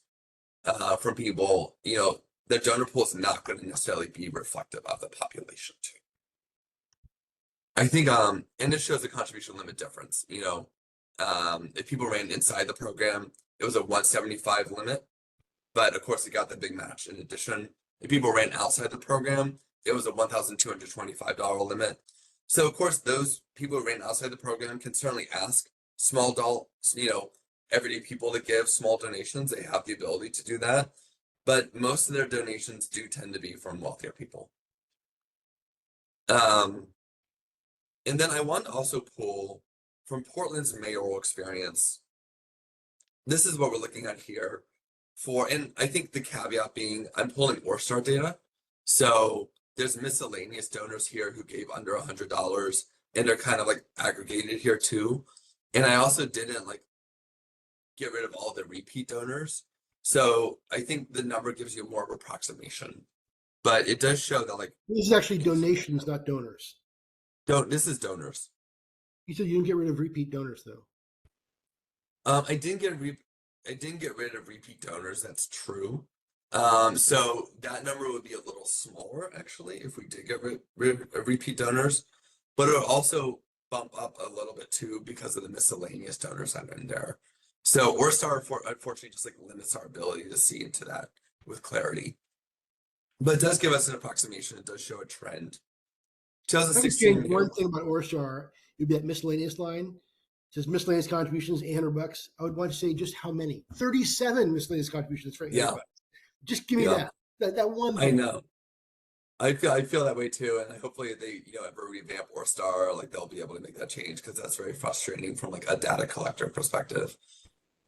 S1: from people, the donor pool is not going to necessarily be reflective of the population too. I think, and this shows the contribution limit difference. If people ran inside the program, it was a 175 limit, but of course it got the big match. In addition, if people ran outside the program, it was a $1,225 limit. So of course, those people who ran outside the program can certainly ask small everyday people to give small donations. They have the ability to do that, but most of their donations do tend to be from wealthier people. And then I want to also pull from Portland's mayoral experience. This is what we're looking at here and I think the caveat being I'm pulling Orstar data. So there's miscellaneous donors here who gave under $100 and they're kind of like aggregated here too. And I also didn't get rid of all the repeat donors. So I think the number gives you more of approximation, but it does show that
S2: this is actually donations, not donors.
S1: This is donors.
S2: You said you didn't get rid of repeat donors though.
S1: I didn't get rid of repeat donors. That's true. So that number would be a little smaller actually if we did get rid of repeat donors, but it would also bump up a little bit too because of the miscellaneous donors that are in there. So Orstar unfortunately just limits our ability to see into that with clarity, but it does give us an approximation. It does show a trend.
S2: If I could
S1: 2016.
S2: change one thing about Orstar, it would be that miscellaneous line. It says miscellaneous contributions, $800. I would want to say just how many? 37 miscellaneous contributions for $800.
S1: Yeah.
S2: Just give me
S1: Yeah.
S2: that one
S1: I
S2: thing.
S1: know. I feel that way too, and hopefully they ever revamp Orstar, they'll be able to make that change because that's very frustrating from a data collector perspective.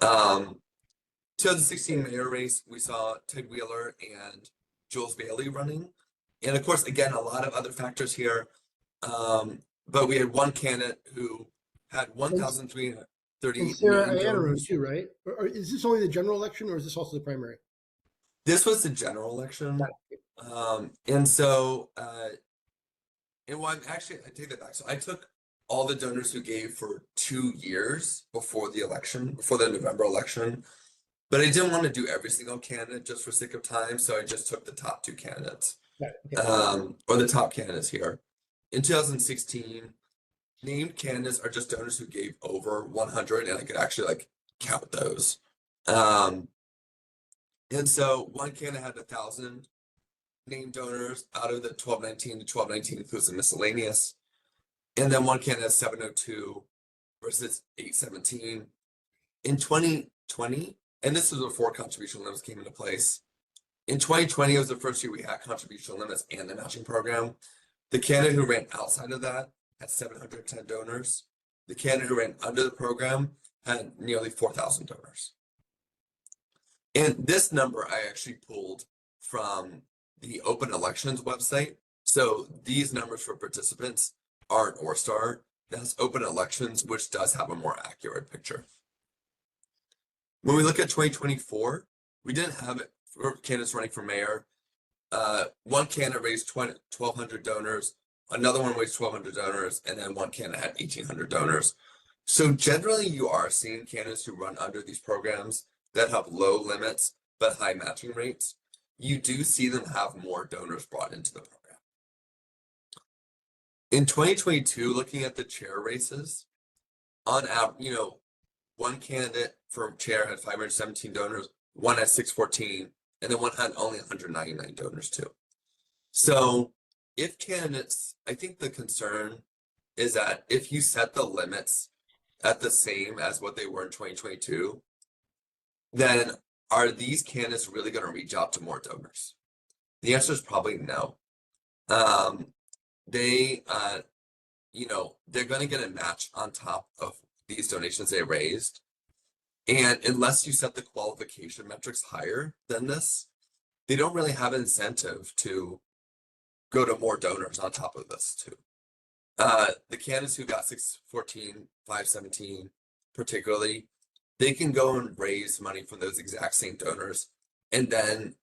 S1: 2016 mayor race, we saw Ted Wheeler and Jules Bailey running, and of course, again, a lot of other factors here. But we had one candidate who had 1,330
S2: And Sarah
S1: million
S2: Iannarone
S1: donors.
S2: too, right? Or is this only the general election, or is this also the primary?
S1: This was the general election. And so, I take that back. So I took all the donors who gave for 2 years before the election, before the November election, but I didn't want to do every single candidate just for sake of time. So I just took the top 2 candidates, or the top candidates here. In 2016, named candidates are just donors who gave over 100, and I could actually count those. And so one candidate had 1,000 named donors out of the 1,219. The 1,219 includes the miscellaneous. And then one candidate has 702 versus 817. In 2020, and this was before contribution limits came into place. In 2020, it was the first year we had contribution limits and the matching program. The candidate who ran outside of that had 710 donors. The candidate who ran under the program had nearly 4,000 donors. And this number I actually pulled from the Open Elections website. So these numbers for participants aren't Orstar. That's open elections, which does have a more accurate picture. When we look at 2024, we didn't have it for candidates running for mayor. One candidate raised 1,200 donors, another one raised 1,200 donors, and then one candidate had 1,800 donors. So generally, you are seeing candidates who run under these programs that have low limits but high matching rates. You do see them have more donors brought into the program. In 2022, looking at the chair races, on average, one candidate for chair had 517 donors, one had 614, and then one had only 199 donors too. So if candidates, I think the concern is that if you set the limits at the same as what they were in 2022, then are these candidates really going to reach out to more donors? The answer is probably no. They're going to get a match on top of these donations they raised. And unless you set the qualification metrics higher than this, they don't really have an incentive to go to more donors on top of this too. The candidates who got 614, 517, particularly, they can go and raise money from those exact same donors and then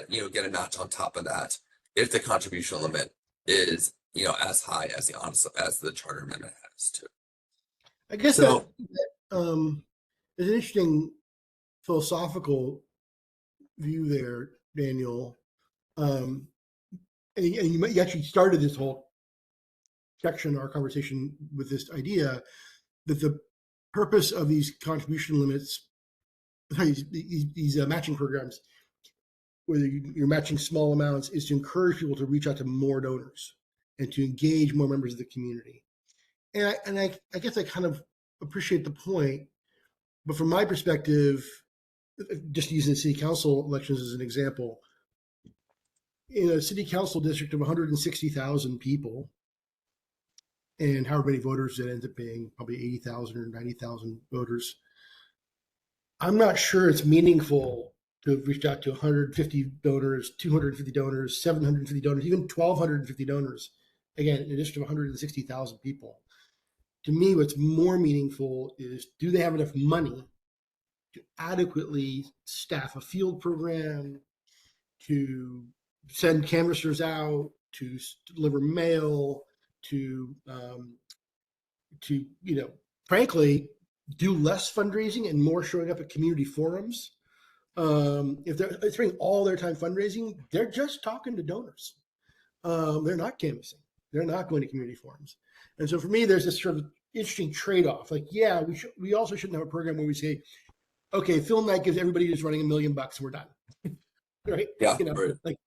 S1: get a match on top of that if the contribution limit is as high as the charter amendment has too.
S2: I guess
S1: So
S2: there's an interesting philosophical view there, Daniel. And you actually started this whole section, our conversation, with this idea that the purpose of these contribution limits, these matching programs, whether you're matching small amounts, is to encourage people to reach out to more donors and to engage more members of the community. And I guess I kind of appreciate the point, but from my perspective, just using the city council elections as an example, in a city council district of 160,000 people, and however many voters it ends up being, probably 80,000 or 90,000 voters, I'm not sure it's meaningful to have reached out to 150 donors, 250 donors, 750 donors, even 1,250 donors, again, in a district of 160,000 people. To me, what's more meaningful is, do they have enough money to adequately staff a field program, to send canvassers out, to deliver mail, to frankly, do less fundraising and more showing up at community forums. If they're spending all their time fundraising, they're just talking to donors. They're not canvassing. They're not going to community forums. And so for me, there's this sort of interesting trade-off. Like, yeah, we also shouldn't have a program where we say, okay, film night gives everybody who's running $1 million and we're done. Right?
S1: yeah, right.
S2: Like,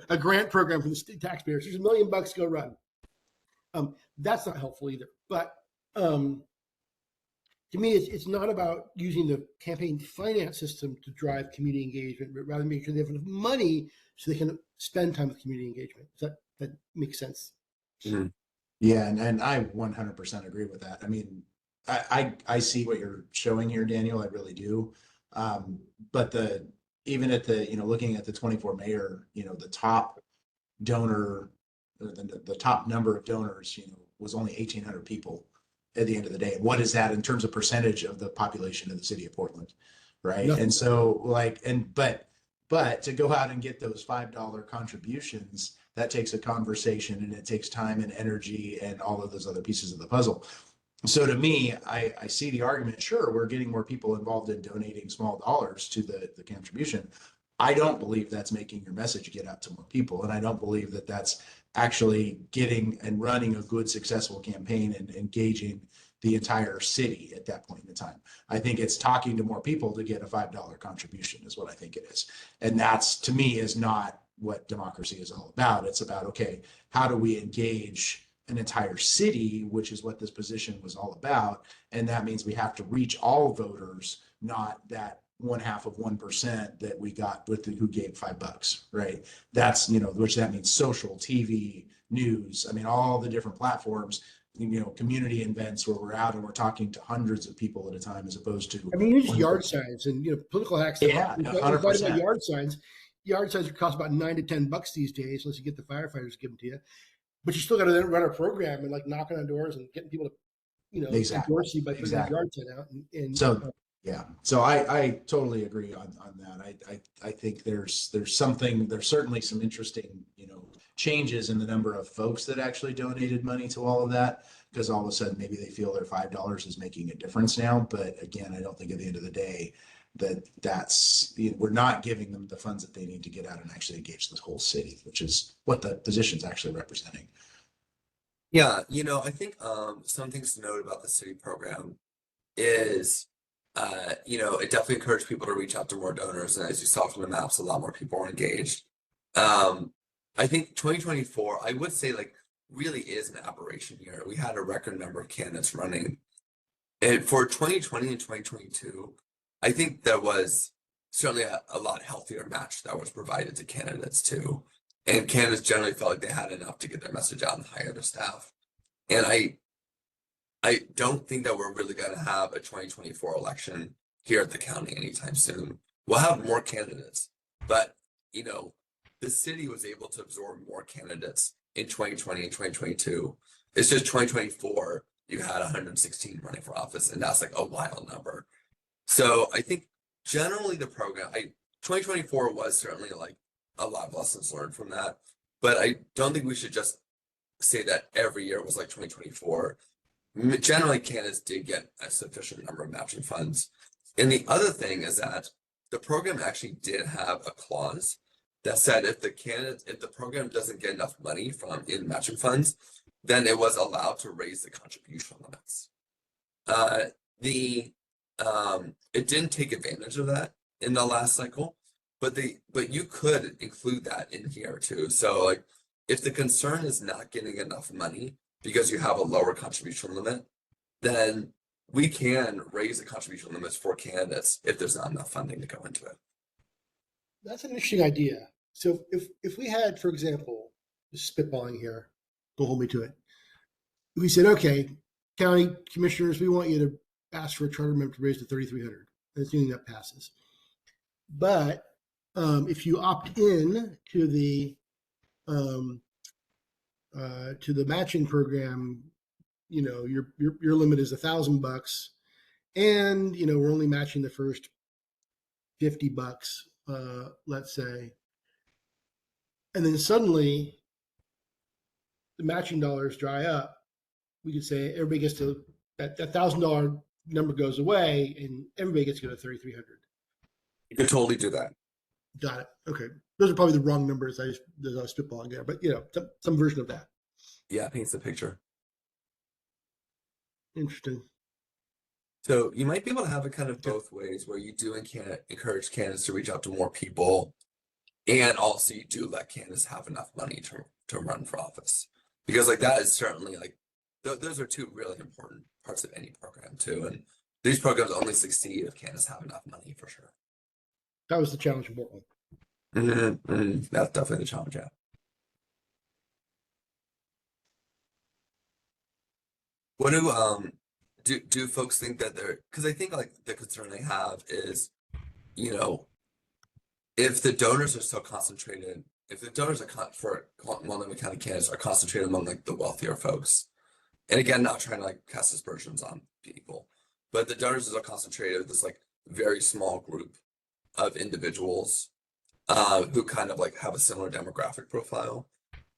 S2: a grant program for the state taxpayers. There's $1 million, go run. That's not helpful either. But to me, it's not about using the campaign finance system to drive community engagement, but rather make sure they have enough money so they can spend time with community engagement. Does that makes sense?
S1: Mm-hmm.
S3: Yeah, and I 100% agree with that. I mean, I see what you're showing here, Daniel. I really do. But even at the looking at the 24 mayor, the top donor, the top number of donors, was only 1,800 people at the end of the day. And what is that in terms of percentage of the population of the city of Portland, right?
S2: Nothing.
S3: And so but to go out and get those $5 contributions, that takes a conversation and it takes time and energy and all of those other pieces of the puzzle. So to me, I see the argument. Sure, we're getting more people involved in donating small dollars to the contribution. I don't believe that's making your message get out to more people. And I don't believe that that's actually getting and running a good, successful campaign and engaging the entire city at that point in time. I think it's talking to more people to get a $5 contribution is what I think it is. And that's, to me, is not what democracy is all about. It's about, okay, how do we engage an entire city, which is what this position was all about. And that means we have to reach all voters, not that 0.5% that we got with who gave $5, right? That's, which that means social, TV, news. I mean, all the different platforms, community events where we're out and we're talking to hundreds of people at a time, as opposed to.
S2: I mean, use yard signs and, political hacks.
S3: Yeah, 100%.
S2: Yard signs. yard signs cost about $9 to $10 these days, unless you get the firefighters to give them to you. But you still got to then run a program and like knocking on doors and getting people to,
S3: Exactly.
S2: endorse you by putting
S3: Exactly.
S2: a yard sign out. And
S3: So yeah, so I totally agree on that. I think there's certainly some interesting, changes in the number of folks that actually donated money to all of that, because all of a sudden maybe they feel their $5 is making a difference now. But again, I don't think at the end of the day that's we're not giving them the funds that they need to get out and actually engage the whole city, which is what the position's actually representing.
S1: Yeah, I think some things to note about the city program is it definitely encouraged people to reach out to more donors, and as you saw from the maps, a lot more people were engaged. I think 2024, I would say like really is an aberration year. We had a record number of candidates running. And for 2020 and 2022, I think there was certainly a lot healthier match that was provided to candidates too. And candidates generally felt like they had enough to get their message out and hire their staff. And I don't think that we're really going to have a 2024 election here at the county anytime soon. We'll have more candidates, but the city was able to absorb more candidates in 2020 and 2022. It's just 2024, you had 116 running for office, and that's like a wild number. So I think generally the program, 2024 was certainly like a lot of lessons learned from that, but I don't think we should just say that every year was like 2024. Generally, candidates did get a sufficient number of matching funds. And the other thing is that the program actually did have a clause that said if the program doesn't get enough money from in matching funds, then it was allowed to raise the contribution limits. It didn't take advantage of that in the last cycle, but you could include that in here too. So like if the concern is not getting enough money because you have a lower contribution limit, then we can raise the contribution limits for candidates if there's not enough funding to go into it.
S2: that's an interesting idea. So if we had, for example, just spitballing here, don't hold me to it. We said, okay, county commissioners, we want you to ask for a charter member to raise to 3,300, and assuming that passes. But if you opt in to the matching program, your limit is $1,000, and we're only matching the first $50, let's say, and then suddenly the matching dollars dry up. We could say everybody gets to that $1,000 number goes away, and everybody gets to go to 3,300.
S1: You could totally do that.
S2: Got it. Okay, those are probably the wrong numbers. I was spitballing there, but some version of that.
S1: Yeah, it paints the picture.
S2: Interesting.
S1: So you might be able to have it kind of both ways, where you do encourage candidates to reach out to more people, and also you do let candidates have enough money to run for office, because like that is certainly like those are two really important parts of any program too, and these programs only succeed if candidates have enough money for sure.
S2: That was the challenge in Portland.
S1: That's definitely the challenge. Yeah. What do folks think that they're, because I think like the concern they have is, if the donors are so concentrated, if the donors are for Montgomery County candidates are concentrated among like the wealthier folks, and again, not trying to like cast aspersions on people, but the donors are concentrated with this like very small group of individuals who kind of like have a similar demographic profile,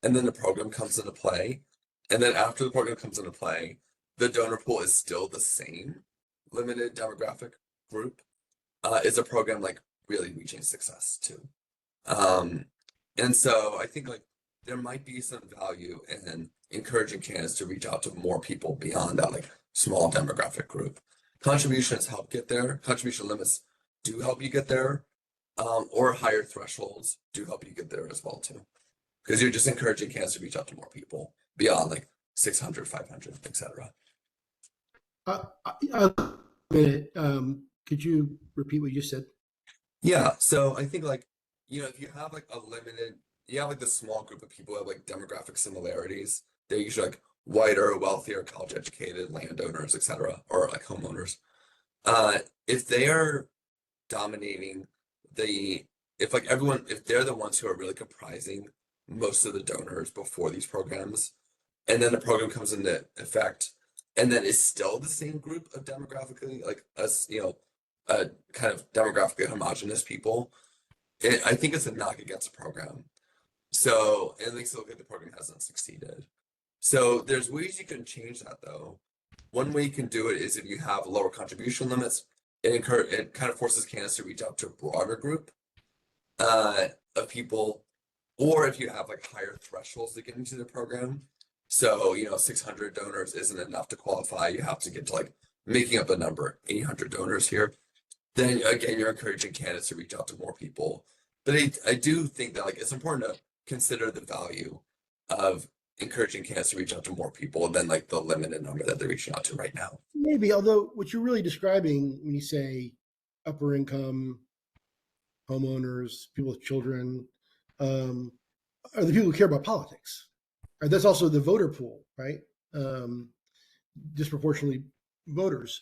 S1: and then the program comes into play, and then after the program comes into play, the donor pool is still the same limited demographic group. Is a program like really reaching success too? And so I think like there might be some value in encouraging candidates to reach out to more people beyond that like small demographic group. Contributions help get there. Contribution limits do help you get there, or higher thresholds do help you get there as well too, because you're just encouraging candidates to reach out to more people beyond like 600, 500, etc.
S2: Could you repeat what you said?
S1: Yeah, so I think like, if you have like you have like this small group of people who have like demographic similarities, they're usually like whiter, wealthier, college educated, landowners, etc., or like homeowners. If they are dominating if like everyone, if they're the ones who are really comprising most of the donors before these programs, and then the program comes into effect, and then it's still the same group of demographically, like us, kind of demographically homogenous people, I think it's a knock against the program. So it makes it look like the program hasn't succeeded. So there's ways you can change that though. One way you can do it is if you have lower contribution limits, it kind of forces candidates to reach out to a broader group of people, or if you have like higher thresholds to get into the program. So, 600 donors isn't enough to qualify. You have to get to like making up a number, 800 donors here. Then again, you're encouraging candidates to reach out to more people. But I do think that like it's important to consider the value of encouraging candidates to reach out to more people than like the limited number that they're reaching out to right now.
S2: Maybe, although what you're really describing when you say upper income homeowners, people with children, are the people who care about politics. Right? That's also the voter pool, right? Disproportionately voters.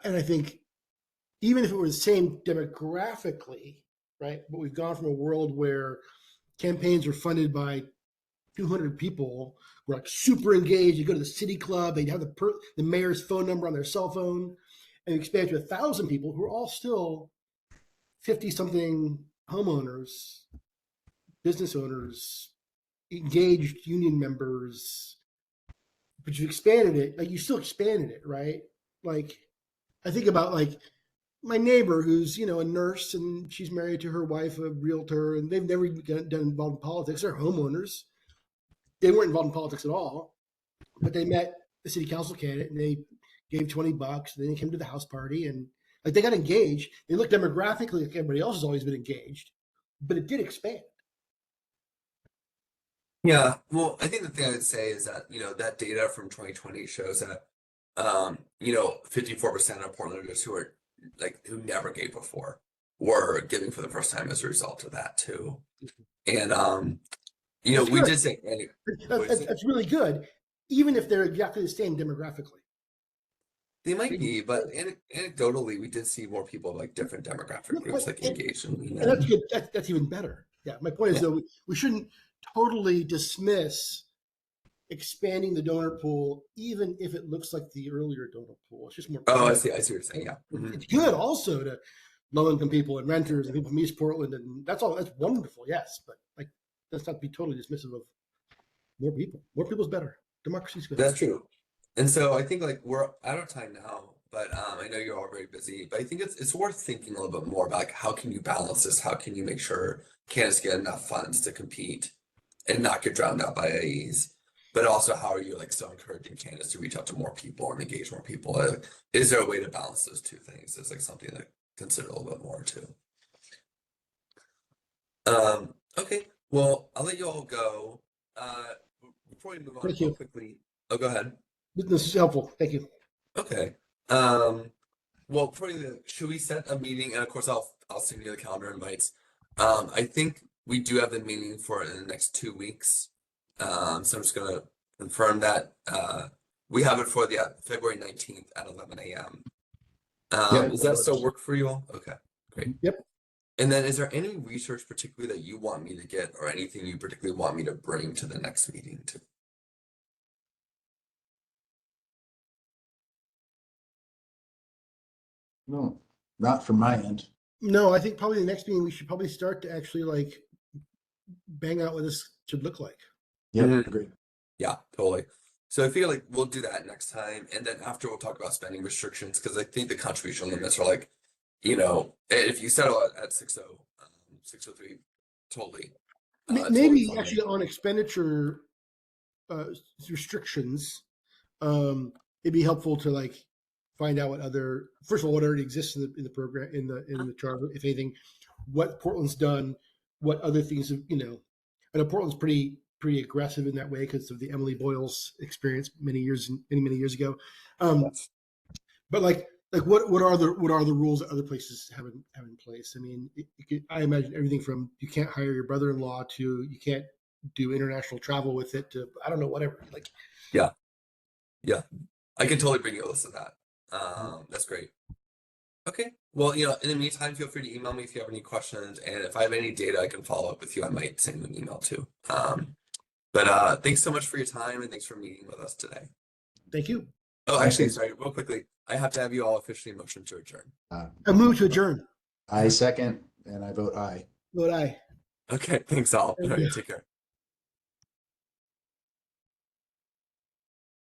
S2: And I think even if it were the same demographically, right? But we've gone from a world where campaigns are funded by 200 people who are like super engaged. You go to the city club, they have the mayor's phone number on their cell phone, and expand to 1,000 people who are all still 50-something homeowners, business owners, engaged union members. But you expanded it, like you still expanded it, right? Like I think about like my neighbor who's a nurse and she's married to her wife, a realtor, and they've never done involved in politics. They're homeowners. They weren't involved in politics at all, but they met the city council candidate and they gave $20. And then they came to the house party and like they got engaged. They look demographically like everybody else has always been engaged, but it did expand.
S1: Yeah, well, I think the thing I would say is that, that data from 2020 shows that, 54% of Portlanders who never gave before were giving for the first time as a result of that too. And,
S2: That's
S1: we
S2: good.
S1: did say,
S2: That's really good, even if they're exactly the same demographically.
S1: they might be, but anecdotally, we did see more people like different demographic groups like engaged
S2: And that's good. That's even better. Yeah. My point is, though, we shouldn't totally dismiss expanding the donor pool, even if it looks like the earlier donor pool. It's just more.
S1: Oh, I see what you're saying. Yeah.
S2: It's good also to low-income people and renters and people from East Portland, and that's all. That's wonderful, yes, but like let's not be totally dismissive of more people. More people is better. Democracy's good.
S1: That's true. And so I think like we're out of time now, but I know you're all very busy, but I think it's worth thinking a little bit more about like how can you balance this? How can you make sure candidates get enough funds to compete and not get drowned out by AEs? But also, how are you like still encouraging candidates to reach out to more people and engage more people? Is there a way to balance those two things? It's like something to consider a little bit more too. Okay, well, I'll let you all go. Before we move on
S2: Thank you.
S1: quickly, oh, go ahead.
S2: This is helpful. Thank you.
S1: Okay. Well, should we set a meeting? And of course, I'll send you the calendar invites. I think we do have the meeting for in the next 2 weeks. So I'm just gonna confirm that we have it for the February 19th at 11 a.m. Does that still work for you all? Okay, great.
S2: Yep.
S1: And then is there any research particularly that you want me to get or anything you particularly want me to bring to the next meeting too?
S3: No, not from my end.
S2: No, I think probably the next meeting we should probably start to actually like bang out what this should look like.
S3: Yeah, agreed.
S1: Yeah, totally. So I feel like we'll do that next time, and then after we'll talk about spending restrictions because I think the contribution limits are like, if you settle at 603, totally.
S2: Maybe
S1: totally
S2: actually on expenditure restrictions, it'd be helpful to like find out first of all, what already exists in the program in the charter, if anything, what Portland's done, what other things have, I know Portland's pretty aggressive in that way because of the Emily Boyle's experience many years ago. But like what are the rules that other places have in place? I mean, I imagine everything from you can't hire your brother-in-law to you can't do international travel with it to I don't know, whatever. Like
S1: yeah, I can totally bring you a list of that. That's great. Okay. Well, in the meantime, feel free to email me if you have any questions, and if I have any data I can follow up with you, I might send you an email too. But thanks so much for your time, and thanks for meeting with us today.
S2: Thank you.
S1: Oh,
S3: Thanks,
S1: actually,
S3: guys.
S1: sorry, real quickly, I have to have you all officially motion to adjourn.
S2: I move to adjourn.
S3: I second, and I vote aye.
S2: Vote aye.
S1: Okay, thanks all.
S2: Thank
S1: All
S2: you.
S1: right, take care.